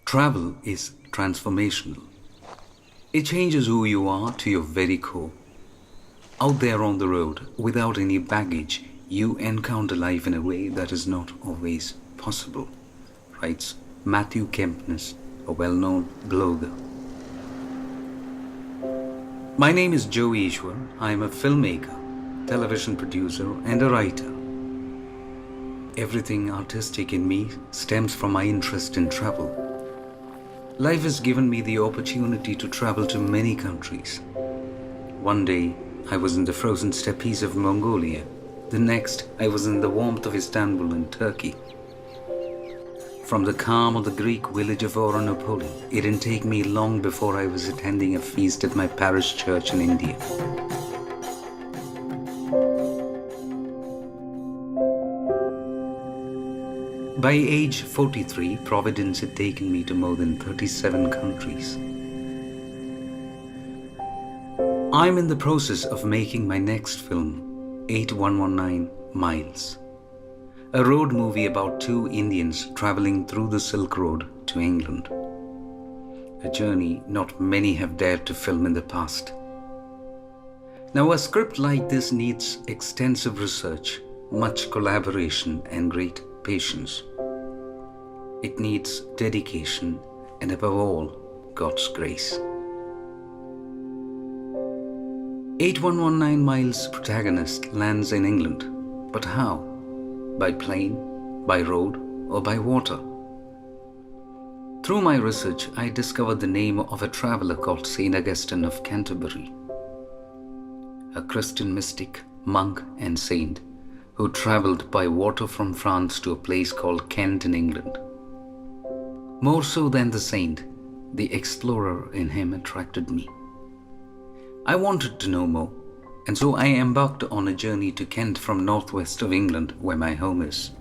Travel is transformational. It changes who you are to your very core. Out there on the road, without any baggage, you encounter life in a way that is not always possible, writes Matthew Kempness, a well-known blogger. My name is Joe Ishwar. I am a filmmaker, television producer, and a writer. Everything artistic in me stems from my interest in travel. Life has given me the opportunity to travel to many countries. One day, I was in the frozen steppes of Mongolia. The next, I was in the warmth of Istanbul in Turkey. From the calm of the Greek village of Oronopoli, it didn't take me long before I was attending a feast at my parish church in India. By age 43, Providence had taken me to more than 37 countries. I'm in the process of making my next film, 8119 Miles, a road movie about two Indians traveling through the Silk Road to England, a journey not many have dared to film in the past. Now, a script like this needs extensive research, much collaboration, and great patience. It needs dedication and, above all, God's grace. 8119 Miles' protagonist lands in England, but how? By plane, by road, or by water? Through my research, I discovered the name of a traveler called Saint Augustine of Canterbury, a Christian mystic, monk, and saint who traveled by water from France to a place called Kent in England. More so than the saint, the explorer in him attracted me. I wanted to know more, and so I embarked on a journey to Kent from northwest of England, where my home is.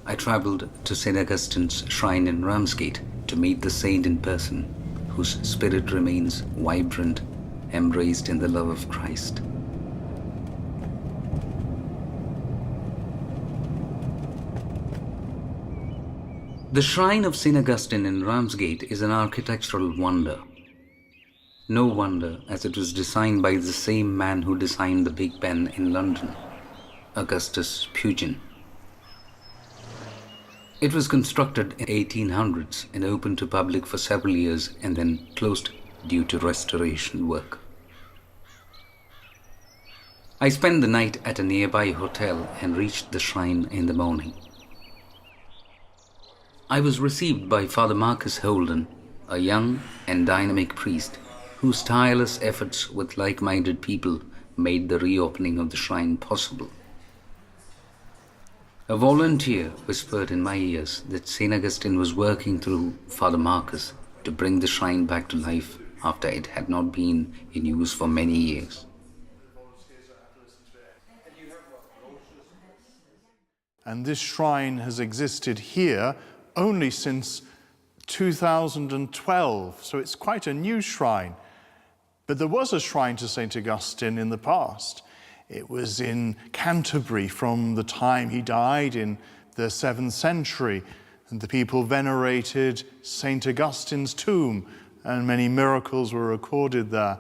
I traveled to St. Augustine's shrine in Ramsgate to meet the saint in person, whose spirit remains vibrant, embraced in the love of Christ. The shrine of St. Augustine in Ramsgate is an architectural wonder. No wonder, as it was designed by the same man who designed the Big Ben in London, Augustus Pugin. It was constructed in the 1800s and opened to public for several years and then closed due to restoration work. I spent the night at a nearby hotel and reached the shrine in the morning. I was received by Father Marcus Holden, a young and dynamic priest whose tireless efforts with like-minded people made the reopening of the shrine possible. A volunteer whispered in my ears that St. Augustine was working through Father Marcus to bring the shrine back to life after it had not been in use for many years. And this shrine has existed here only since 2012, so it's quite a new shrine. But there was a shrine to St. Augustine in the past. It was in Canterbury from the time he died in the 7th century, and the people venerated St. Augustine's tomb, and many miracles were recorded there.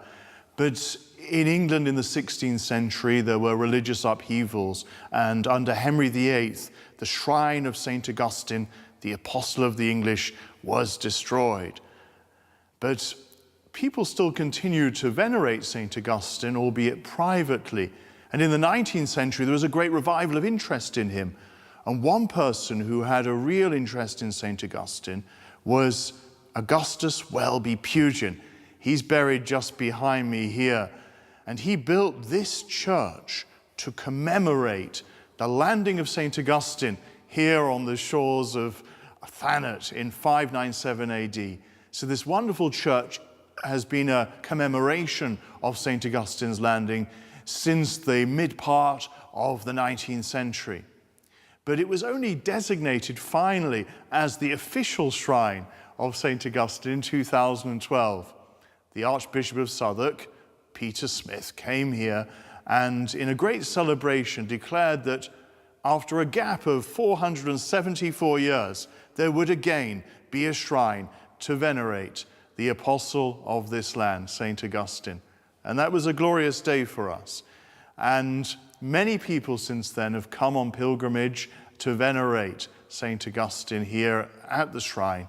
But in England in the 16th century, there were religious upheavals, and under Henry VIII, the shrine of St. Augustine, the apostle of the English, was destroyed. But people still continued to venerate St. Augustine, albeit privately. And in the 19th century, there was a great revival of interest in him. And one person who had a real interest in St. Augustine was Augustus Welby Pugin. He's buried just behind me here. And he built this church to commemorate the landing of St. Augustine here on the shores of Thanet in 597 AD. So this wonderful church has been a commemoration of St. Augustine's landing since the mid-part of the 19th century. But it was only designated finally as the official shrine of St. Augustine in 2012. The Archbishop of Southwark, Peter Smith, came here and in a great celebration declared that after a gap of 474 years, there would again be a shrine to venerate the apostle of this land, St. Augustine. And that was a glorious day for us. And many people since then have come on pilgrimage to venerate St. Augustine here at the shrine.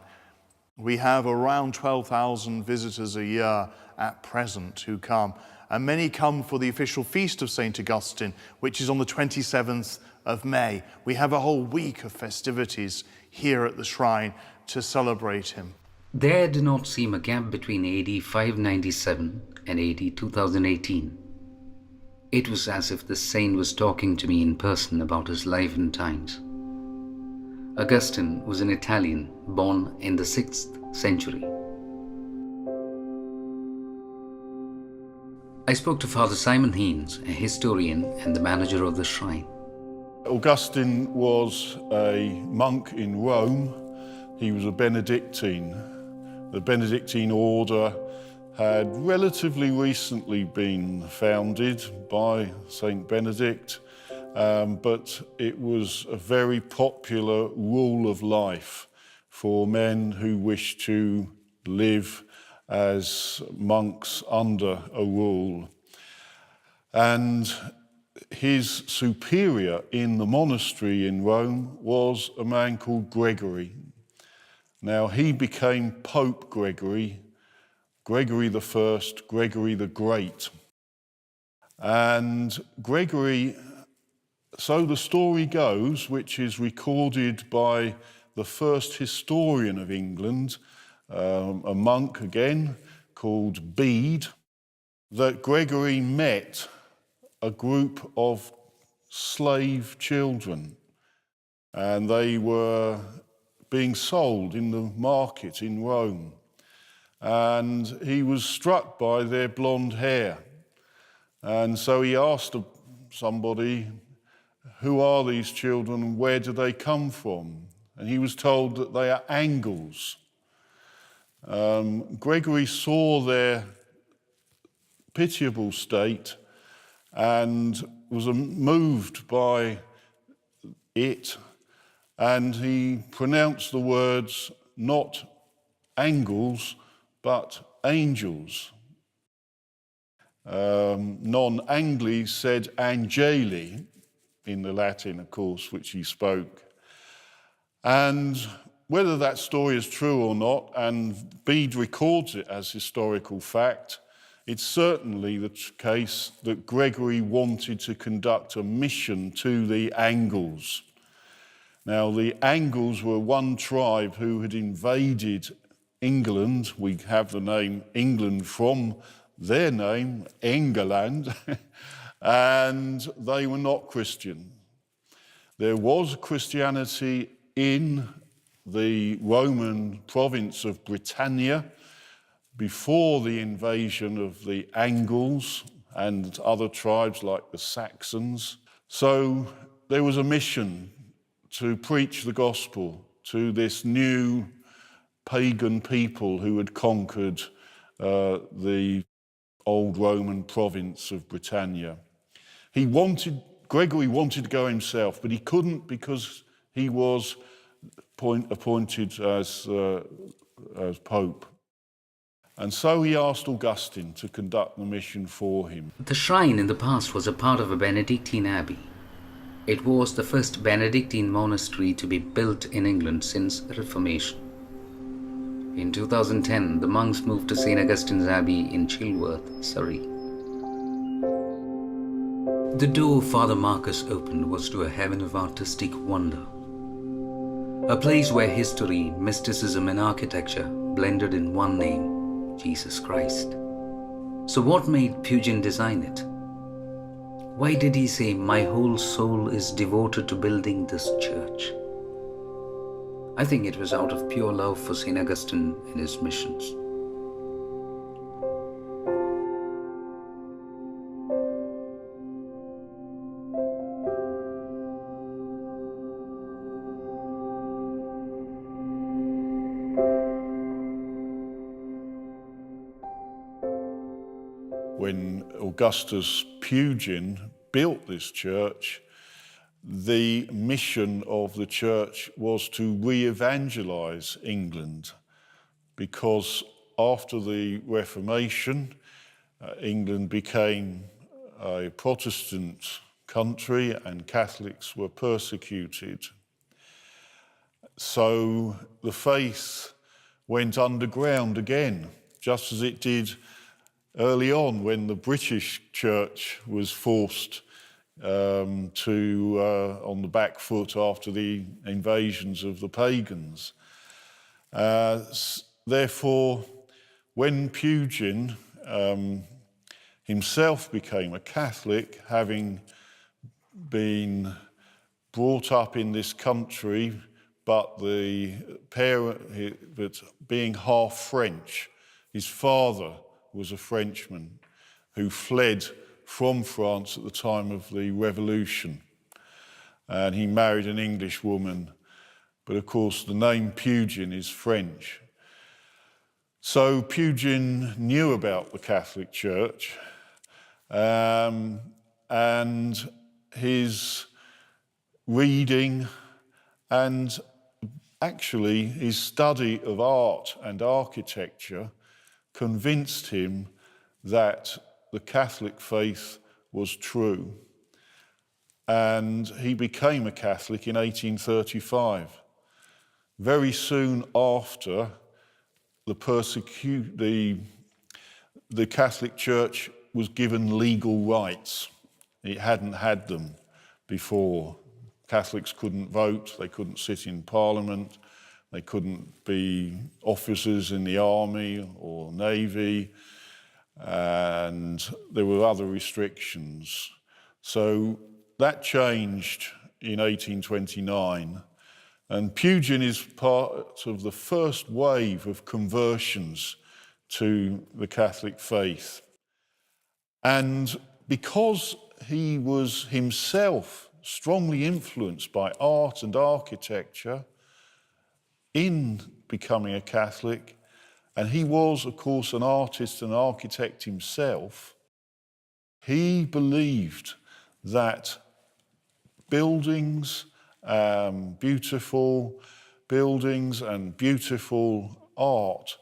We have around 12,000 visitors a year at present who come, and many come for the official feast of St. Augustine, which is on the 27th of May. We have a whole week of festivities here at the shrine to celebrate him. There did not seem a gap between AD 597 and AD 2018. It was as if the saint was talking to me in person about his life and times. Augustine was an Italian born in the 6th century. I spoke to Father Simon Haynes, a historian and the manager of the shrine. Augustine was a monk in Rome. He was a Benedictine. The Benedictine order had relatively recently been founded by Saint Benedict, but it was a very popular rule of life for men who wished to live as monks under a rule. And his superior in the monastery in Rome was a man called Gregory. Now, he became Pope Gregory I, Gregory the Great. And Gregory, so the story goes, which is recorded by the first historian of England, a monk again, called Bede, that Gregory met a group of slave children, and they were being sold in the market in Rome. And he was struck by their blonde hair. And so he asked somebody, who are these children and where do they come from? And he was told that they are Angles. Gregory saw their pitiable state and was moved by it, and he pronounced the words not angels but angels. Non-Angli said angeli in the Latin, of course, which he spoke. And whether that story is true or not, and Bede records it as historical fact, it's certainly the case that Gregory wanted to conduct a mission to the Angles. Now, the Angles were one tribe who had invaded England. We have the name England from their name, England, and they were not Christian. There was Christianity in the Roman province of Britannia before the invasion of the Angles and other tribes like the Saxons. So there was a mission to preach the gospel to this new pagan people who had conquered the old Roman province of Britannia. Gregory wanted to go himself, but he couldn't because he was appointed as Pope. And so he asked Augustine to conduct the mission for him. The shrine in the past was a part of a Benedictine abbey. It was the first Benedictine monastery to be built in England since Reformation. In 2010, the monks moved to St. Augustine's Abbey in Chilworth, Surrey. The door Father Marcus opened was to a heaven of artistic wonder. A place where history, mysticism and architecture blended in one name, Jesus Christ. So what made Pugin design it? Why did he say, "My whole soul is devoted to building this church"? I think it was out of pure love for St. Augustine and his missions. When Augustus Pugin built this church, the mission of the church was to re-evangelize England, because after the Reformation, England became a Protestant country and Catholics were persecuted. So the faith went underground again, just as it did early on when the British church was forced on the back foot after the invasions of the pagans. Therefore, when Pugin himself became a Catholic, having been brought up in this country, but being half French, his father was a Frenchman who fled from France at the time of the Revolution, and he married an English woman. But of course, the name Pugin is French. So Pugin knew about the Catholic Church, and his reading and actually his study of art and architecture convinced him that the Catholic faith was true. And he became a Catholic in 1835. Very soon after, the Catholic Church was given legal rights. It hadn't had them before. Catholics couldn't vote, they couldn't sit in Parliament, they couldn't be officers in the army or navy, and there were other restrictions. So that changed in 1829, and Pugin is part of the first wave of conversions to the Catholic faith. And because he was himself strongly influenced by art and architecture in becoming a Catholic, and he was, of course, an artist and architect himself, he believed that beautiful buildings and beautiful art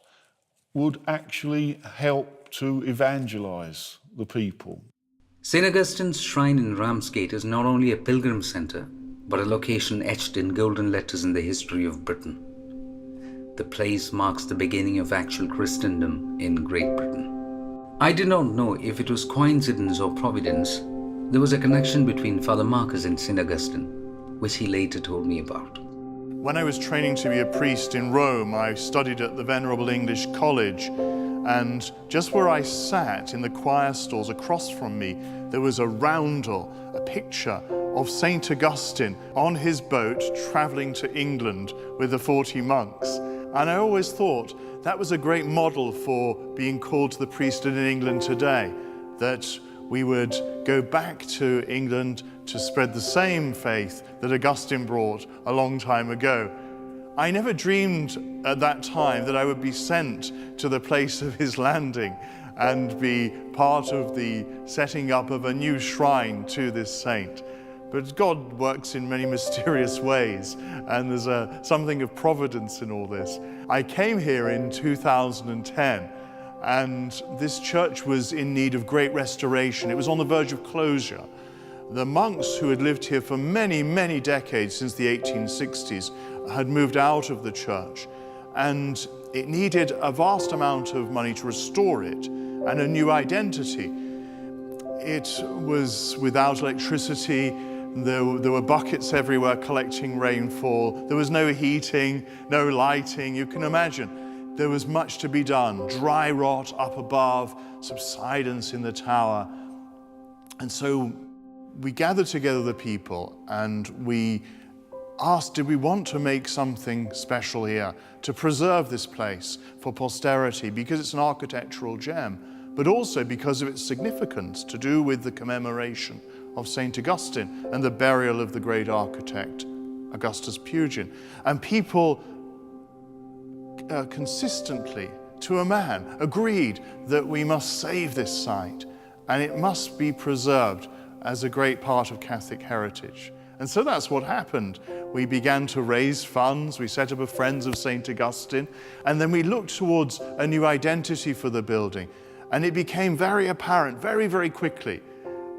would actually help to evangelize the people. St. Augustine's shrine in Ramsgate is not only a pilgrim center, but a location etched in golden letters in the history of Britain. The place marks the beginning of actual Christendom in Great Britain. I did not know if it was coincidence or providence. There was a connection between Father Marcus and St. Augustine, which he later told me about. When I was training to be a priest in Rome, I studied at the Venerable English College, and just where I sat in the choir stalls across from me, there was a roundel, a picture of St. Augustine on his boat traveling to England with the 40 monks. And I always thought that was a great model for being called to the priesthood in England today, that we would go back to England to spread the same faith that Augustine brought a long time ago. I never dreamed at that time that I would be sent to the place of his landing and be part of the setting up of a new shrine to this saint. But God works in many mysterious ways, and there's something of providence in all this. I came here in 2010, and this church was in need of great restoration. It was on the verge of closure. The monks who had lived here for many, many decades, since the 1860s, had moved out of the church, and it needed a vast amount of money to restore it and a new identity. It was without electricity. There were buckets everywhere collecting rainfall. There was no heating, no lighting. You can imagine there was much to be done. Dry rot up above, subsidence in the tower. And so we gathered together the people and we asked, did we want to make something special here to preserve this place for posterity, because it's an architectural gem, but also because of its significance to do with the commemoration of St. Augustine and the burial of the great architect, Augustus Pugin. And people consistently, to a man, agreed that we must save this site and it must be preserved as a great part of Catholic heritage. And so that's what happened. We began to raise funds, we set up a Friends of St. Augustine, and then we looked towards a new identity for the building. And it became very apparent, very, very quickly,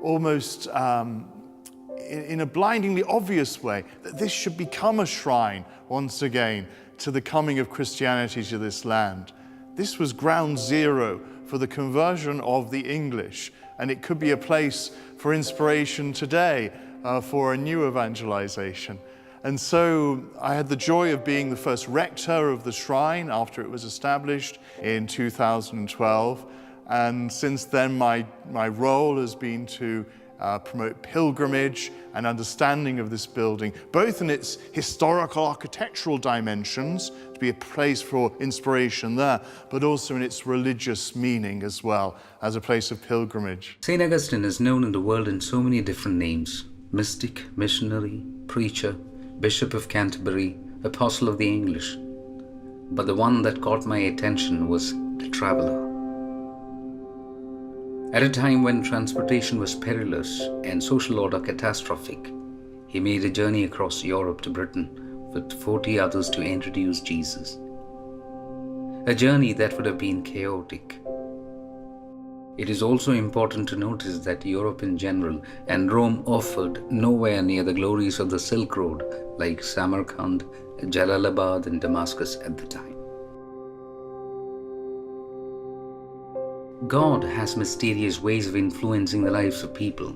almost in a blindingly obvious way, that this should become a shrine once again to the coming of Christianity to this land. This was ground zero for the conversion of the English, and it could be a place for inspiration today for a new evangelization. And so I had the joy of being the first rector of the shrine after it was established in 2012. And since then, my role has been to promote pilgrimage and understanding of this building, both in its historical architectural dimensions, to be a place for inspiration there, but also in its religious meaning as well, as a place of pilgrimage. St. Augustine is known in the world in so many different names: mystic, missionary, preacher, Bishop of Canterbury, Apostle of the English. But the one that caught my attention was the traveler. At a time when transportation was perilous and social order catastrophic, he made a journey across Europe to Britain with 40 others to introduce Jesus. A journey that would have been chaotic. It is also important to notice that Europe in general and Rome offered nowhere near the glories of the Silk Road like Samarkand, Jalalabad and Damascus at the time. God has mysterious ways of influencing the lives of people.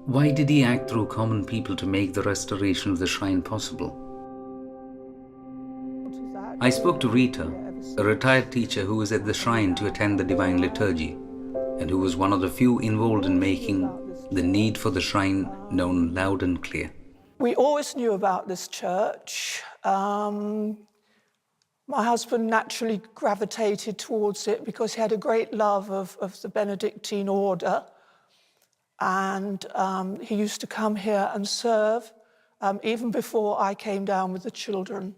Why did he act through common people to make the restoration of the shrine possible? I spoke to Rita, a retired teacher who was at the shrine to attend the Divine Liturgy, and who was one of the few involved in making the need for the shrine known loud and clear. We always knew about this church. My husband naturally gravitated towards it because he had a great love of the Benedictine order. And he used to come here and serve even before I came down with the children.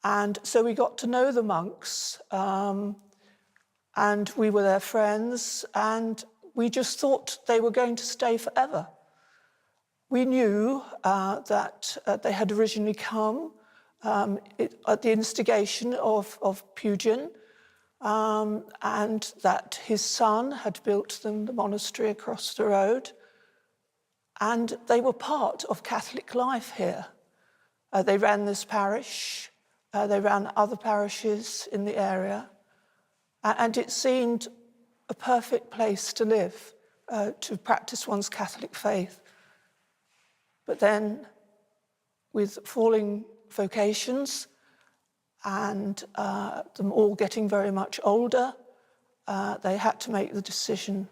And so we got to know the monks and we were their friends, and we just thought they were going to stay forever. We knew that they had originally come at the instigation of Pugin, and that his son had built them the monastery across the road, and they were part of Catholic life here. They ran this parish, they ran other parishes in the area, and it seemed a perfect place to live, to practice one's Catholic faith. But then, with falling vocations and them all getting very much older, they had to make the decision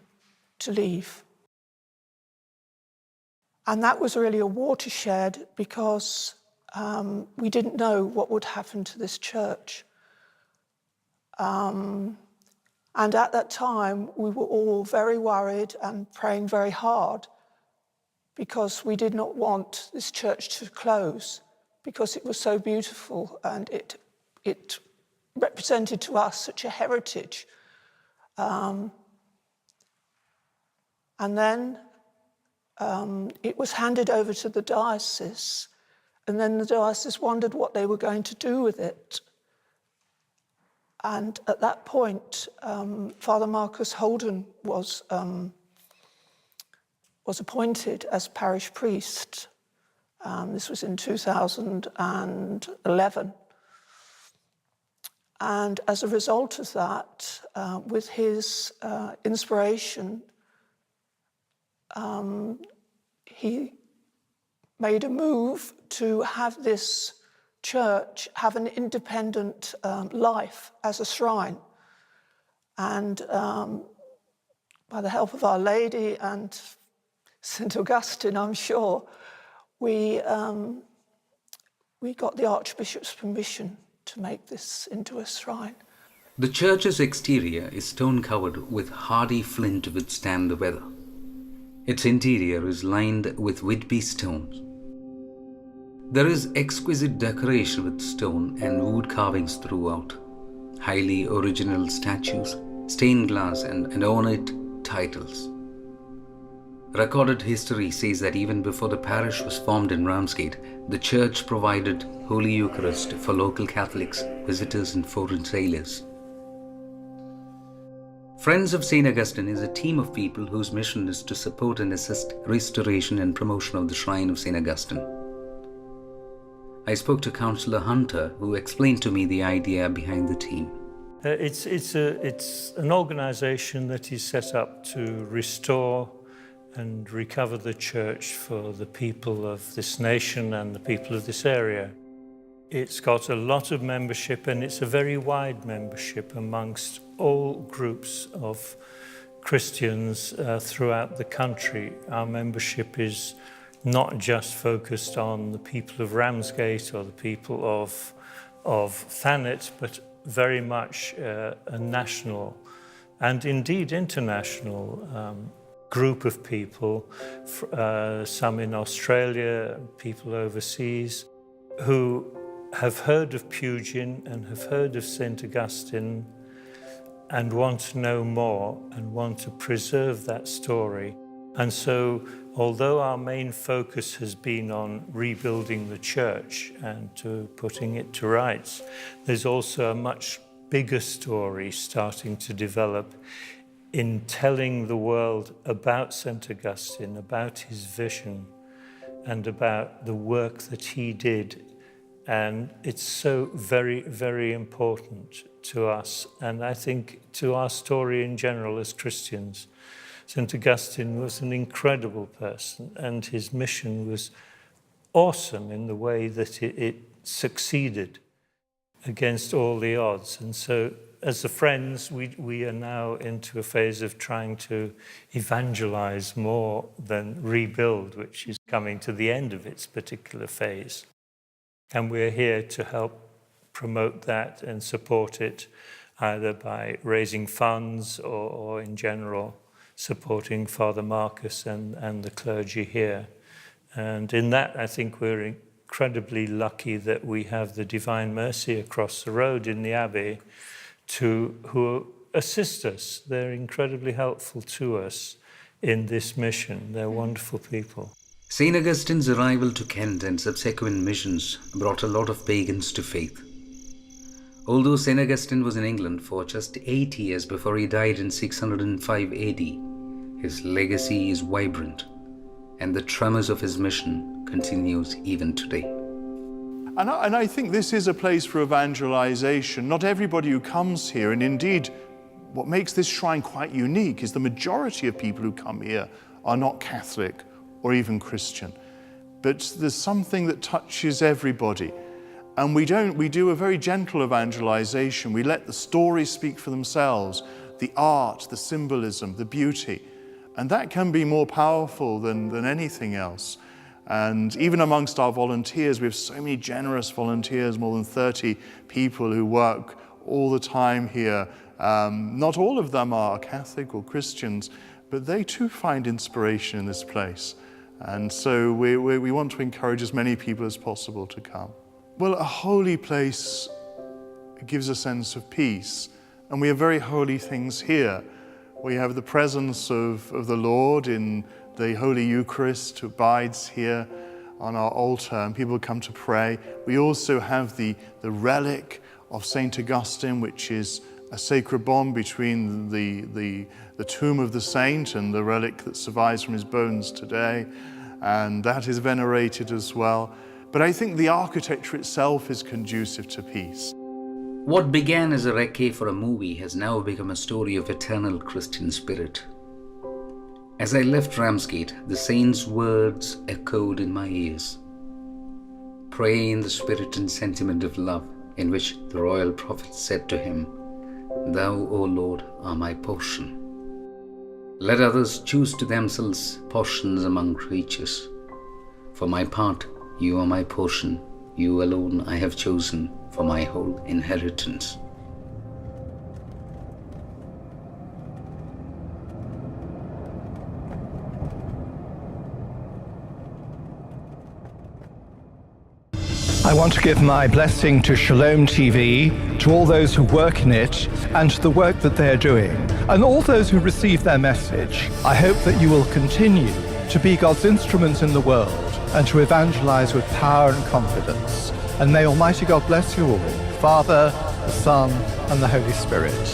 to leave. And that was really a watershed because we didn't know what would happen to this church. And at that time, we were all very worried and praying very hard because we did not want this church to close, because it was so beautiful and it represented to us such a heritage. And then it was handed over to the diocese, and then the diocese wondered what they were going to do with it. And at that point, Father Marcus Holden was appointed as parish priest. This was in 2011. And as a result of that, with his inspiration, he made a move to have this church have an independent life as a shrine. And by the help of Our Lady and St. Augustine, I'm sure, we got the Archbishop's permission to make this into a shrine. The church's exterior is stone-covered with hardy flint to withstand the weather. Its interior is lined with Whitby stones. There is exquisite decoration with stone and wood carvings throughout, highly original statues, stained glass and ornate titles. Recorded history says that even before the parish was formed in Ramsgate, the church provided Holy Eucharist for local Catholics, visitors and foreign sailors. Friends of St. Augustine is a team of people whose mission is to support and assist restoration and promotion of the shrine of St. Augustine. I spoke to Councillor Hunter, who explained to me the idea behind the team. It's an organisation that is set up to restore and recover the church for the people of this nation and the people of this area. It's got a lot of membership, and it's a very wide membership amongst all groups of Christians throughout the country. Our membership is not just focused on the people of Ramsgate or the people of Thanet, but very much a national and indeed international group of people, some in Australia, people overseas, who have heard of Pugin and have heard of St. Augustine and want to know more and want to preserve that story. And so, although our main focus has been on rebuilding the church and to putting it to rights, there's also a much bigger story starting to develop in telling the world about St. Augustine, about his vision, and about the work that he did. And it's so very, very important to us, and I think to our story in general as Christians. St. Augustine was an incredible person, and his mission was awesome in the way that it succeeded against all the odds. And so as the Friends, we are now into a phase of trying to evangelize more than rebuild, which is coming to the end of its particular phase. And we're here to help promote that and support it, either by raising funds or in general supporting Father Marcus and the clergy here. And in that, I think we're incredibly lucky that we have the Divine Mercy across the road in the Abbey who assist us. They're incredibly helpful to us in this mission. They're wonderful people. St. Augustine's arrival to Kent and subsequent missions brought a lot of pagans to faith. Although St. Augustine was in England for just 8 years before he died in 605 AD, his legacy is vibrant, and the tremors of his mission continues even today. And I think this is a place for evangelization. Not everybody who comes here, and indeed what makes this shrine quite unique is the majority of people who come here are not Catholic or even Christian. But there's something that touches everybody. And we do a very gentle evangelization. We let the stories speak for themselves, the art, the symbolism, the beauty. And that can be more powerful than anything else. And even amongst our volunteers, we have so many generous volunteers, more than 30 people who work all the time here. Not all of them are Catholic or Christians, but they too find inspiration in this place. And so we want to encourage as many people as possible to come. Well, a holy place gives a sense of peace, and we have very holy things here. We have the presence of the Lord in the Holy Eucharist who abides here on our altar, and people come to pray. We also have the relic of St. Augustine, which is a sacred bond between the tomb of the saint and the relic that survives from his bones today, and that is venerated as well. But I think the architecture itself is conducive to peace. What began as a recce for a movie has now become a story of eternal Christian spirit. As I left Ramsgate, the saint's words echoed in my ears. Pray in the spirit and sentiment of love, in which the royal prophet said to him, "Thou, O Lord, are my portion." Let others choose to themselves portions among creatures. For my part, you are my portion, you alone I have chosen for my whole inheritance. I want to give my blessing to Shalom TV, to all those who work in it, and to the work that they're doing, and all those who receive their message. I hope that you will continue to be God's instruments in the world and to evangelize with power and confidence. And may Almighty God bless you all, Father, the Son, and the Holy Spirit.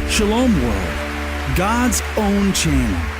Shalom World, God's own channel.